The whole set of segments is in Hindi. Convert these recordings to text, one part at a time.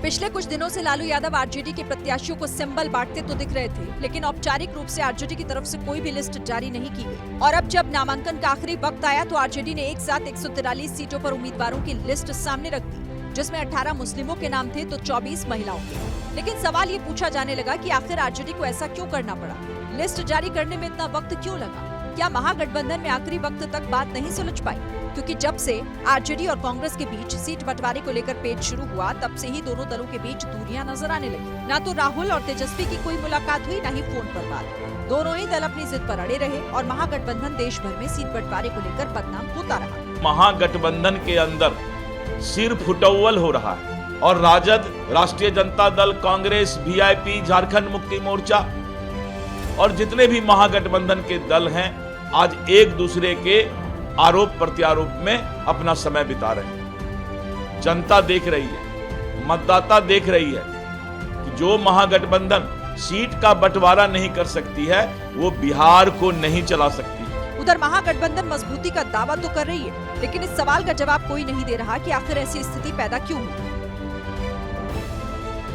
पिछले कुछ दिनों से लालू यादव आरजेडी के प्रत्याशियों को सिंबल बांटते तो दिख रहे थे, लेकिन औपचारिक रूप से आरजेडी की तरफ से कोई भी लिस्ट जारी नहीं की गई। और अब जब नामांकन का आखिरी वक्त आया तो आरजेडी ने एक साथ 143 सीटों पर उम्मीदवारों की लिस्ट सामने रख दी, जिसमें 18 मुस्लिमों के नाम थे तो 24 महिलाओं के। लेकिन सवाल ये पूछा जाने लगा कि आखिर आरजेडी को ऐसा क्यों करना पड़ा, लिस्ट जारी करने में इतना वक्त क्यों लगा? क्या महागठबंधन में आखिरी वक्त तक बात नहीं सुलझ पाई? क्योंकि जब से आरजेडी और कांग्रेस के बीच सीट बंटवारे को लेकर पेच शुरू हुआ, तब से ही दोनों दलों के बीच दूरियां नजर आने लगी। ना तो राहुल और तेजस्वी की कोई मुलाकात हुई, ना ही फोन पर बात। दोनों ही दल अपनी जिद पर अड़े रहे और महागठबंधन देश भर में सीट बंटवारे को लेकर बदनाम होता रहा। महागठबंधन के अंदर सिर फुटौल हो रहा है और राजद, राष्ट्रीय जनता दल, कांग्रेस, वीआईपी, झारखंड मुक्ति मोर्चा और जितने भी महागठबंधन के दल हैं, आज एक दूसरे के आरोप प्रत्यारोप में अपना समय बिता रहे हैं। जनता देख रही है, मतदाता देख रही है कि जो महागठबंधन सीट का बंटवारा नहीं कर सकती है, वो बिहार को नहीं चला सकती। उधर महागठबंधन मजबूती का दावा तो कर रही है, लेकिन इस सवाल का जवाब कोई नहीं दे रहा कि आखिर ऐसी स्थिति पैदा क्यों हुई।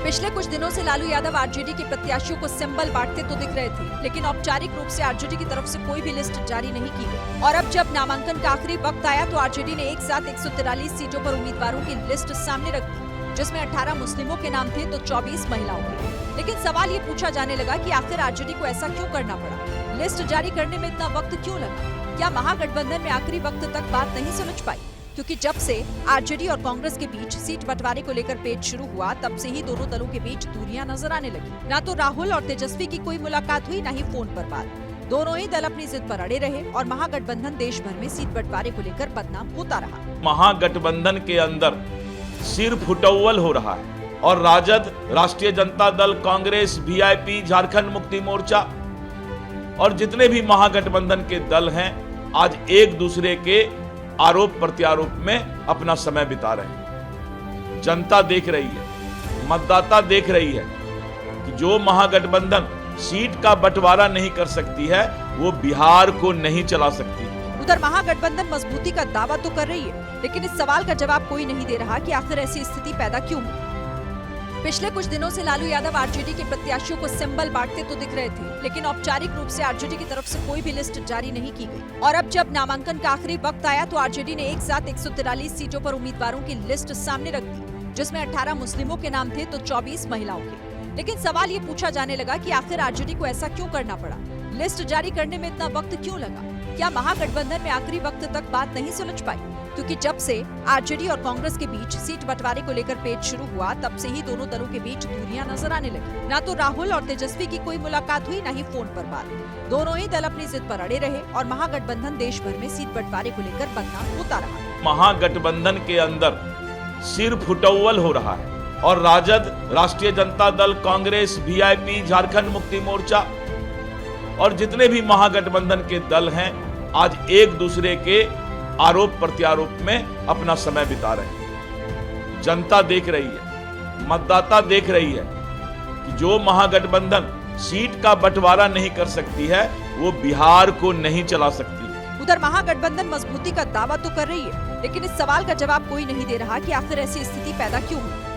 पिछले कुछ दिनों से लालू यादव आरजेडी के प्रत्याशियों को सिंबल बांटते तो दिख रहे थे, लेकिन औपचारिक रूप से आरजेडी की तरफ से कोई भी लिस्ट जारी नहीं की गई। और अब जब नामांकन का आखिरी वक्त आया तो आरजेडी ने एक साथ 143 सीटों पर उम्मीदवारों की लिस्ट सामने रख दी, जिसमें 18 मुस्लिमों के नाम थे तो 24 महिलाओं के। लेकिन सवाल ये पूछा जाने लगा कि आखिर आरजेडी को ऐसा क्यों करना पड़ा, लिस्ट जारी करने में इतना वक्त क्यों लगा? क्या महागठबंधन में आखिरी वक्त तक बात नहीं सुलझ पाई? क्योंकि जब से आरजेडी और कांग्रेस के बीच सीट बंटवारे को लेकर पेच शुरू हुआ, तब से ही दोनों दलों के बीच दूरियां नजर आने लगी। ना तो राहुल और तेजस्वी की कोई मुलाकात हुई, ना ही फोन पर बात। दोनों ही दल अपनी जिद पर अड़े रहे और महागठबंधन देश भर में सीट बंटवारे को लेकर बदनाम होता रहा। महागठबंधन के अंदर सिर फुटौल हो रहा है और राजद, राष्ट्रीय जनता दल, कांग्रेस, वीआईपी, झारखंड मुक्ति मोर्चा और जितने भी महागठबंधन के दल हैं, आज एक दूसरे के आरोप प्रत्यारोप में अपना समय बिता रहे हैं। जनता देख रही है, मतदाता देख रही है कि जो महागठबंधन सीट का बंटवारा नहीं कर सकती है, वो बिहार को नहीं चला सकती। उधर महागठबंधन मजबूती का दावा तो कर रही है, लेकिन इस सवाल का जवाब कोई नहीं दे रहा कि आखिर ऐसी स्थिति पैदा क्यों हुई। पिछले कुछ दिनों से लालू यादव आरजेडी के प्रत्याशियों को सिंबल बांटते तो दिख रहे थे, लेकिन औपचारिक रूप से आरजेडी की तरफ से कोई भी लिस्ट जारी नहीं की गई। और अब जब नामांकन का आखिरी वक्त आया तो आरजेडी ने एक साथ 143 सीटों पर उम्मीदवारों की लिस्ट सामने रख दी, जिसमें 18 मुस्लिमों के नाम थे तो 24 महिलाओं के। लेकिन सवाल ये पूछा जाने लगा कि आखिर आरजेडी को ऐसा क्यों करना पड़ा, लिस्ट जारी करने में इतना वक्त क्यों लगा? क्या महागठबंधन में आखिरी वक्त तक बात नहीं सुलझ पाई? क्योंकि जब से आरजेडी और कांग्रेस के बीच सीट बंटवारे को लेकर पेच शुरू हुआ, तब से ही दोनों दलों के बीच दूरियां नजर आने लगी। ना तो राहुल और तेजस्वी की कोई मुलाकात हुई, ना ही फोन पर बात। दोनों ही दल अपनी जिद पर अड़े रहे और महागठबंधन देश भर में सीट बंटवारे को लेकर बदनाम होता रहा। महागठबंधन के अंदर सिर फुटौल हो रहा है और राजद, राष्ट्रीय जनता दल, कांग्रेस, वीआईपी, झारखंड मुक्ति मोर्चा और जितने भी महागठबंधन के दल हैं, आज एक दूसरे के आरोप प्रत्यारोप में अपना समय बिता रहे हैं। जनता देख रही है, मतदाता देख रही है कि जो महागठबंधन सीट का बंटवारा नहीं कर सकती है, वो बिहार को नहीं चला सकती। उधर महागठबंधन मजबूती का दावा तो कर रही है, लेकिन इस सवाल का जवाब कोई नहीं दे रहा कि आखिर ऐसी स्थिति पैदा क्यों हुई।